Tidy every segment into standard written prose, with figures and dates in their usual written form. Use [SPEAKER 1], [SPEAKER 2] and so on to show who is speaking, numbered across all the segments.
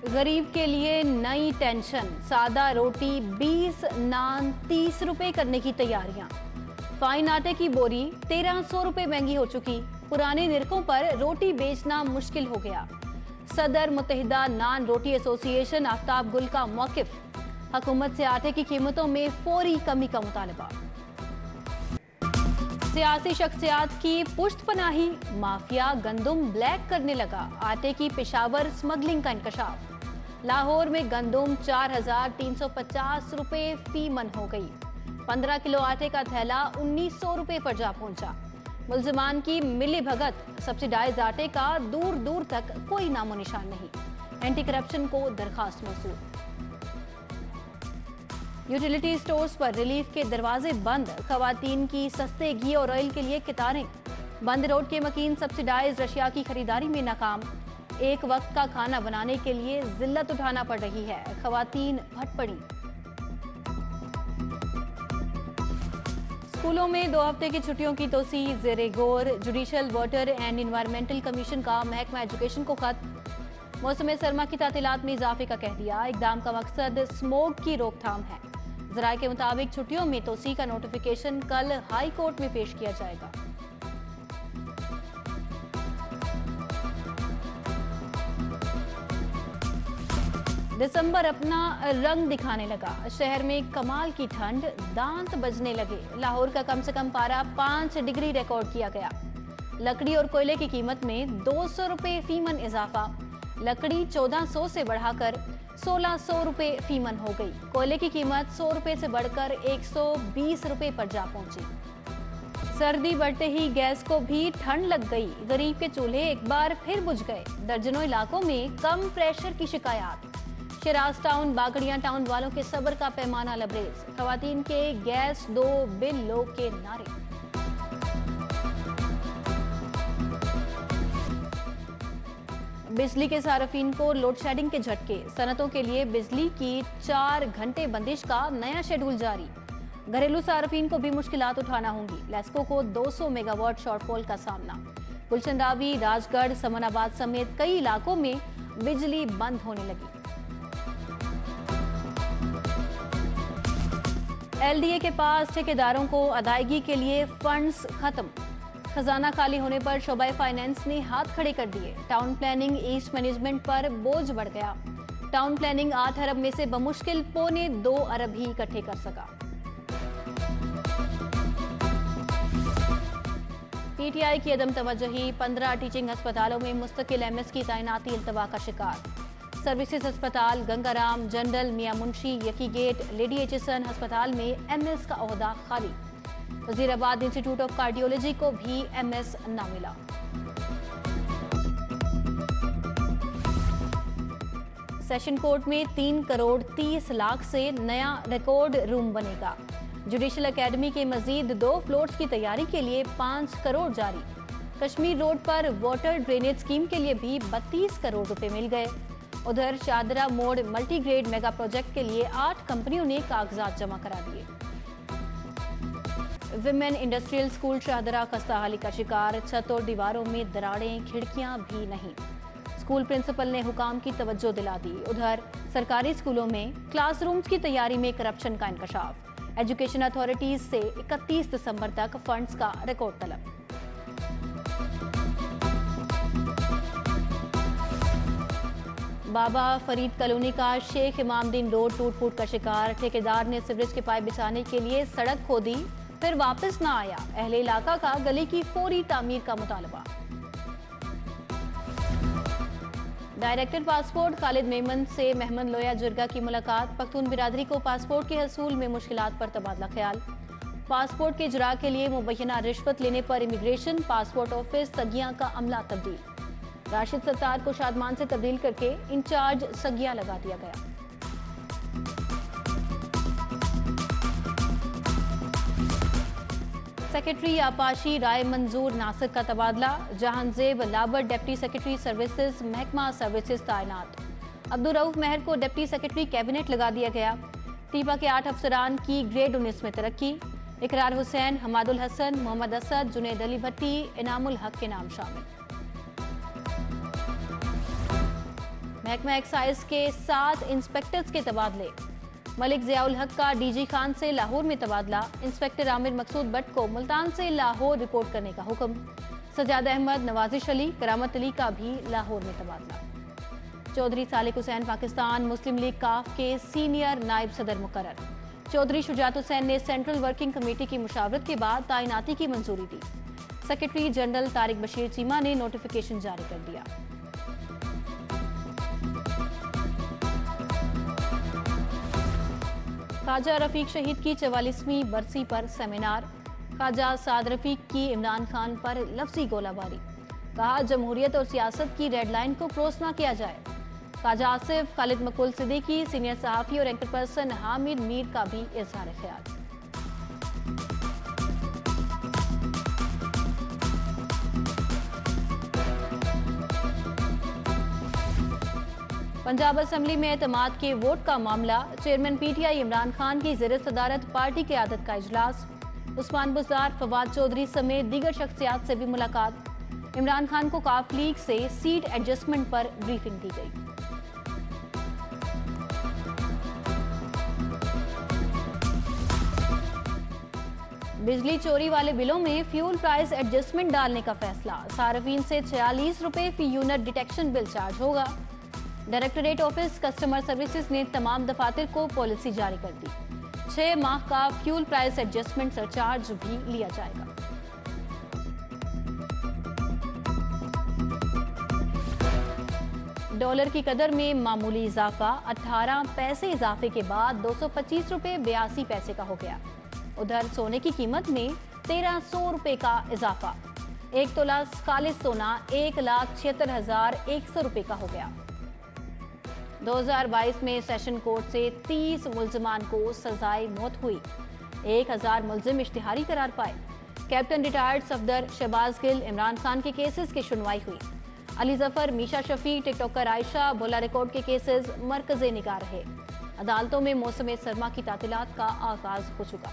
[SPEAKER 1] गरीब के लिए नई टेंशन, सादा रोटी 20, नान 30 रुपए करने की तैयारियां। फाइन आटे की बोरी 1300 रुपए महंगी हो चुकी। पुराने निरखों पर रोटी बेचना मुश्किल हो गया। सदर मुत्तहिदा नान रोटी एसोसिएशन आफ्ताब गुल का मौकिफ, हुकूमत से आटे की कीमतों में फौरी कमी का मुतालबा। सियासी शख्सियात की पुश्तपनाही, माफिया गंदुम ब्लैक करने लगा। आटे की पेशावर स्मगलिंग का इंकशाफ। लाहौर में गंदुम 4350 रुपए फी मन हो गई। 15 किलो आटे का थैला 1900 रुपए पर जा पहुंचा। मुल्जिमान की मिली भगत, सब्सिडाइज आटे का दूर दूर तक कोई नामो निशान नहीं। एंटी करप्शन को दरखास्त मौसूल। यूटिलिटी स्टोर्स पर रिलीफ के दरवाजे बंद। खवातीन की सस्ते घी और ऑयल के लिए कितारें। बंद रोड के मकीन सब्सिडाइज रशिया की खरीदारी में नाकाम। एक वक्त का खाना बनाने के लिए जिल्लत उठाना पड़ रही है। खवातीन भट पड़ी। स्कूलों में 2 हफ्ते की छुट्टियों की तोसी ज़ेरे गौर। Judicial water and environmental commission का महकमा एजुकेशन को खत। मौसम सरमा की तातीलात में इजाफे का कह दिया। इकदाम का मकसद स्मोक की रोकथाम है। जराये के मुताबिक छुट्टियों में तोसी का नोटिफिकेशन कल हाई कोर्ट में पेश किया जाएगा। दिसंबर अपना रंग दिखाने लगा। शहर में कमाल की ठंड, दांत बजने लगे। लाहौर का कम से कम पारा 5 डिग्री रिकॉर्ड किया गया। लकड़ी और कोयले की कीमत में 200 रुपए फीमन इजाफा। लकड़ी 1400 से बढ़ाकर 1600 रुपए फीमन हो गई। कोयले की कीमत 100 रुपए से बढ़कर 120 रुपए पर जा पहुंची। सर्दी बढ़ते ही गैस को भी ठंड लग गई। गरीब के चूल्हे एक बार फिर बुझ गए। दर्जनों इलाकों में कम प्रेशर की शिकायत। शिराज टाउन, बागड़ियां टाउन वालों के सब्र का पैमाना लबरेज। खवातीन के गैस दो, बिल लो के नारे। बिजली के सार्फिन को लोड शेडिंग के झटके। सनतों के लिए बिजली की 4 घंटे बंदिश का नया शेड्यूल जारी। घरेलू सार्फिन को भी मुश्किलात उठाना होंगी। लेस्को को 200 मेगावाट शॉर्टफॉल का सामना। गुलशन रावी, राजगढ़, समनाबाद समेत कई इलाकों में बिजली बंद होने लगी। एलडीए के पास ठेकेदारों को अदायगी के लिए फंड्स खत्म। खजाना खाली होने पर शोबा फाइनेंस ने हाथ खड़े कर दिए। टाउन प्लानिंग ईस्ट मैनेजमेंट पर बोझ बढ़ गया। टाउन प्लानिंग 8 अरब में से बमुश्किल 2.25 अरब ही इकट्ठे कर सका। पीटीआई की अदम तवज्जोही, 15 टीचिंग अस्पतालों में मुस्तकिल एमएस की तैनाती इल्तवा का शिकार। सर्विसेज अस्पताल, गंगाराम, जनरल मियां मुंशी, यकी गेट, लेडी एचएसएन अस्पताल में एमएस का ओहदा खाली। वजीराबाद इंस्टीट्यूट ऑफ कार्डियोलॉजी को भी एमएस न मिला। सेशन कोर्ट में 3 करोड़ 30 लाख से नया रिकॉर्ड रूम बनेगा। जुडिशल एकेडमी के मजीद 2 फ्लोर्स की तैयारी के लिए 5 करोड़ जारी। कश्मीर रोड पर वाटर ड्रेनेज स्कीम के लिए भी 32 करोड़ रुपए मिल गए। उधर शादरा मोड़ मल्टीग्रेड मेगा प्रोजेक्ट के लिए 8 कंपनियों ने कागजात जमा करा दिए। विमेन इंडस्ट्रियल स्कूल शाहदरा खस्ताहाली का शिकार। छत और दीवारों में दरारें, खिड़कियां भी नहीं। स्कूल प्रिंसिपल ने हुकाम की तवज्जो दिला दी। उधर सरकारी स्कूलों में क्लासरूम्स की तैयारी में करप्शन का इंकशाफ। एजुकेशन अथॉरिटीज से 31 दिसंबर तक फंड्स का रिकॉर्ड तलब। बाबा फरीद कॉलोनी का शेख इमामदीन रोड टूट फूट का शिकार। ठेकेदार ने सीवरेज के पाइप बिछाने के लिए सड़क खोदी, फिर वापस न आया। अहले इलाका का गली की फौरी तामीर का मुतालबा। डायरेक्टर पासपोर्ट खालिद मेमन से महमद लोया जुर्गा की मुलाकात। पख्तून बिरादरी को पासपोर्ट के हसूल में मुश्किलात पर तबादला ख्याल। पासपोर्ट के इजरा के लिए मुबैना रिश्वत लेने पर इमिग्रेशन पासपोर्ट ऑफिस सगिया का अमला तब्दील। राशिद सत्तार को शादमान से तब्दील करके इंचार्ज सगिया लगा दिया गया। सेक्रेटरी आपाशी राय मंजूर नासिर का तबादला। जहांजेब लाबर डिप्टी सेक्रेटरी सर्विसेज महकमा सर्विसेज तैनात। अब्दुल रऊफ महर को डिप्टी सेक्रेटरी कैबिनेट लगा दिया गया। टीपा के 8 अफसरान की ग्रेड 19 में तरक्की। इकरार हुसैन, हमादुल हसन, मोहम्मद असद, जुनैद अली भट्टी, इनामुल हक के नाम शामिल। महकमा एक्साइज के 7 इंस्पेक्टर्स के तबादले। मलिक जियाउल हक का डीजी खान से लाहौर में तबादला। इंस्पेक्टर आमिर मकसूद भट्ट को मुल्तान से लाहौर रिपोर्ट करने का हुक्म। सजाद अहमद, नवाजिश अली, करामत अली का भी लाहौर में तबादला। चौधरी सालिक हुसैन पाकिस्तान मुस्लिम लीग काफ के सीनियर नायब सदर मुकर्रर। चौधरी शुजात हुसैन ने सेंट्रल वर्किंग कमेटी की मुशावरत के बाद तैनाती की मंजूरी दी। सेक्रेटरी जनरल तारिक बशीर चीमा ने नोटिफिकेशन जारी कर दिया। ख्वाजा रफीक शहीद की 44वीं बरसी पर सेमिनार। ख्वाजा साद रफीक की इमरान खान पर लफ्जी गोलाबारी। कहा, जमहूरियत और सियासत की रेड लाइन को क्रॉस ना किया जाए। ख्वाजा आसिफ, खालिद मकुल सिद्दीकी, सीनियर सहाफ़ी और एंकर पर्सन हामिद मीर का भी इजहार ख्याल। पंजाब असेंबली में एतमाद के वोट का मामला। चेयरमैन पीटीआई इमरान खान की ज़ेर सदारत पार्टी क़यादत का इजलास। उस्मान बुज़दार, फवाद चौधरी समेत दीगर शख्सियात से भी मुलाकात। इमरान खान को काफ लीग से सीट एडजस्टमेंट पर ब्रीफिंग दी गई। बिजली चोरी वाले बिलों में फ्यूल प्राइस एडजस्टमेंट डालने का फैसला। सार्फिन से 46 रुपए फी यूनिट डिटेक्शन बिल चार्ज होगा। डायरेक्टरेट ऑफिस कस्टमर सर्विसेज ने तमाम दफातर को पॉलिसी जारी कर दी। 6 माह का फ्यूल प्राइस एडजस्टमेंट सरचार्ज भी लिया जाएगा। डॉलर की कदर में मामूली इजाफा। 18 पैसे इजाफे के बाद 225 रुपए 82 पैसे का हो गया। उधर सोने की कीमत में 1300 रुपए का इजाफा। 1 तोला खालिस सोना 1,76,100 रुपए का हो गया। 2022 में सेशन कोर्ट से 30 मुल्जिमान को सजाए मौत हुई। 1000 मुल्जिम इश्तिहारी करार पाए। कैप्टन रिटायर्ड सफदर शहबाज गिल, इमरान खान के केसेस की सुनवाई हुई। अली जफर, मीशा शफी, टिकटॉकर आयशा, बोला रिकॉर्ड के केसेस मरकज़े निगाह रहे। अदालतों में मौसम सरमा की तातीलात का आगाज हो चुका।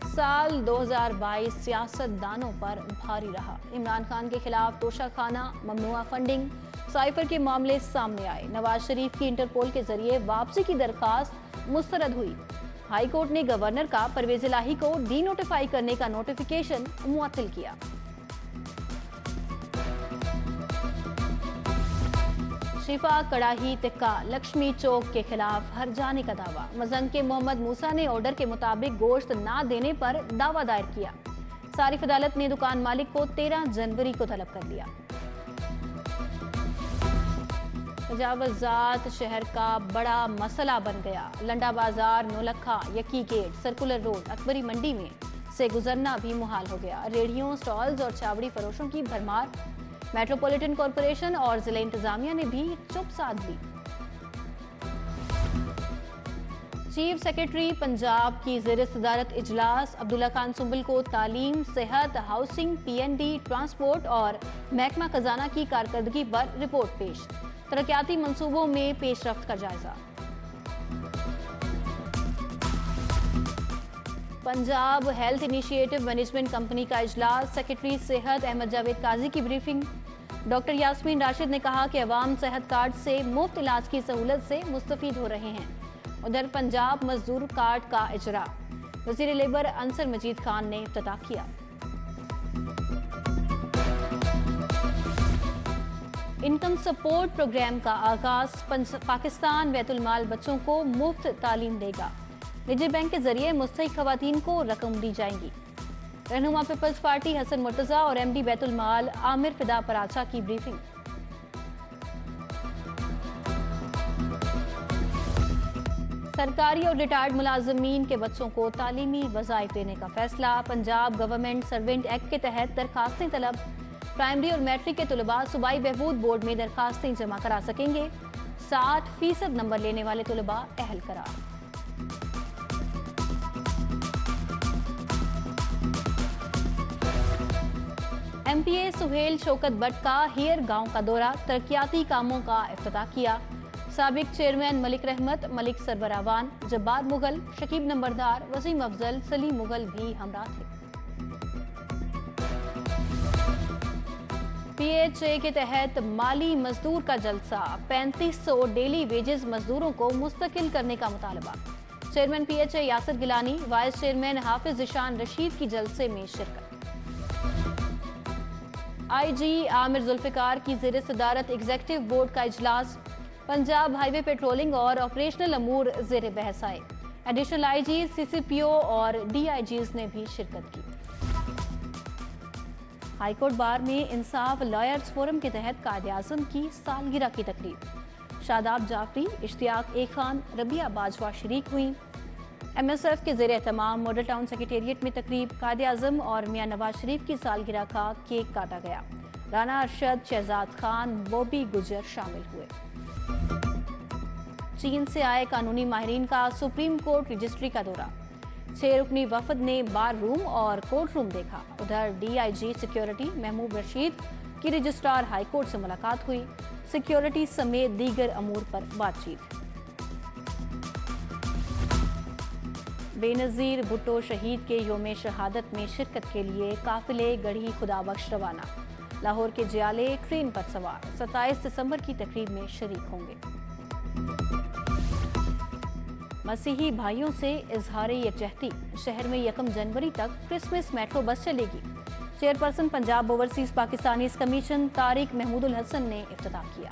[SPEAKER 1] साल 2022 सियासतदानों पर भारी रहा। इमरान खान के खिलाफ तोशाखाना, ममनुआ फंडिंग, साइफर के मामले सामने आए। नवाज शरीफ की इंटरपोल के जरिए वापसी की दरखास्त मुस्तरद हुई। हाई कोर्ट ने गवर्नर का परवेज इलाही को डी नोटिफाई करने का नोटिफिकेशन मुअत्तल किया। शिफा कड़ाही टिक्का लक्ष्मी चौक के खिलाफ हर जाने का दावा। मजंग के मोहम्मद मूसा ने ऑर्डर के मुताबिक गोश्त ना देने पर दावा दायर किया। सारिफ अदालत ने दुकान मालिक को 13 जनवरी को तलब कर लिया। तजावुज़ात शहर का बड़ा मसला बन गया। Landa Bazar, Naulakha, Yakki gate, circular road, Akbari Mandi में से गुजरना भी मुहाल हो गया। रेडियो, स्टॉल्स और चावड़ी फरोशों की भरमार। मेट्रोपॉलिटन कॉरपोरेशन और जिला इंतजामिया ने भी चुप साध ली। चीफ सेक्रेटरी पंजाब की ज़ेर सदारत इजलास। अब्दुल्ला खान सुंबल को तालीम, सेहत, हाउसिंग, पीएनडी, ट्रांसपोर्ट और महकमा खजाना की कारकर्दगी पर रिपोर्ट पेश। तरक्याती मंसूबों में पेशरफ्त का जायजा। Punjab health initiative management company का इजलास। सेक्रेटरी सेहत अहमद जावेद काजी की ब्रीफिंग। डॉक्टर यास्मीन राशिद ने कहा कि अवाम सेहत कार्ड से मुफ्त इलाज की सहूलत से मुस्तफीद हो रहे हैं। उधर पंजाब मजदूर कार्ड का इजरा वजीर लेबर अंसर मजीद खान ने इफ्तिताह किया। इनकम सपोर्ट प्रोग्राम का आगाज। पाकिस्तान बैतुल माल बच्चों को मुफ्त तालीम देगा। निजी बैंक के जरिए मुस्तहिक खवातीन को रकम दी जाएंगी। रहनुमा पीपल्स पार्टी हसन मुर्तजा और एमडी बैतुल माल आमिर फिदा पराचा की ब्रीफिंग। सरकारी और रिटायर्ड मुलाजमीन के बच्चों को तालीमी वज़ाइफ देने का फैसला। पंजाब गवर्नमेंट सर्वेंट एक्ट के तहत दरखास्तें तलब। प्राइमरी और मैट्रिक के तलबा सूबाई बहबूद बोर्ड में दरखास्तें जमा करा सकेंगे। 60% नंबर लेने वाले तलबा अहल करार। एमपीए सुहेल शौकत भट्ट का हियर गांव का दौरा। तरक्याती कामों का इफ्तिताह किया। साबिक चेयरमैन मलिक रहमत, मलिक सरवरावान, जब्बार मुगल, शकीब नंबरदार, वसीम अफजल, सलीम मुगल भी हमरा थे। पीएचए के तहत माली मजदूर का जलसा, 3500 डेली वेजेस मजदूरों को मुस्तकिल करने का मुतालबा। Chairman PHA Yasir Gilani, vice chairman Hafiz Ishan Rashid की जलसे में शिरकत। आईजी आमिर जुल्फिकार की ज़ेर सदारत एग्जीक्यूटिव बोर्ड का इजलास, पंजाब हाईवे पेट्रोलिंग और ऑपरेशनल अमूर ज़ेर बहस आए। एडिशनल आईजी, सीसीपीओ और डीआईजीज ने भी शिरकत की। हाईकोर्ट बार में इंसाफ लॉयर्स फोरम के तहत कायद-ए-आज़म की सालगिरह की तकरीब। शादाब जाफरी, इश्तियाक ए खान, रबिया बाजवा शरीक हुई। एमएसएफ के ज़ेर एहतमाम मॉडल टाउन सेक्रेटेरिएट में तकरीब, कायद-ए-आज़म और मियां नवाज शरीफ की सालगिरह का केक काटा गया। राना अरशद, शहजाद खान, बॉबी गुजर शामिल हुए। चीन से आए कानूनी माहिरीन का सुप्रीम कोर्ट रजिस्ट्री का दौरा। 6 रुकनी वफद ने बार रूम और कोर्ट रूम देखा। उधर डीआईजी सिक्योरिटी महमूद रशीद की रजिस्ट्रार हाईकोर्ट से मुलाकात हुई। सिक्योरिटी समेत दीगर अमूर पर बातचीत। बेनजीर भुट्टो शहीद के योम शहादत में शिरकत के लिए काफिले गढ़ी खुदाबख्श रवाना। लाहौर के जियाले ट्रेन पर सवार 27 दिसंबर की तकरीब में शरीक होंगे। मसीही भाइयों से इजहार यकजहती, शहर में 1 जनवरी तक क्रिसमस मेट्रो बस चलेगी। Chairperson Punjab overseas Pakistanis commission Tariq Mahmudul Hasan ने इफ्तिताह किया।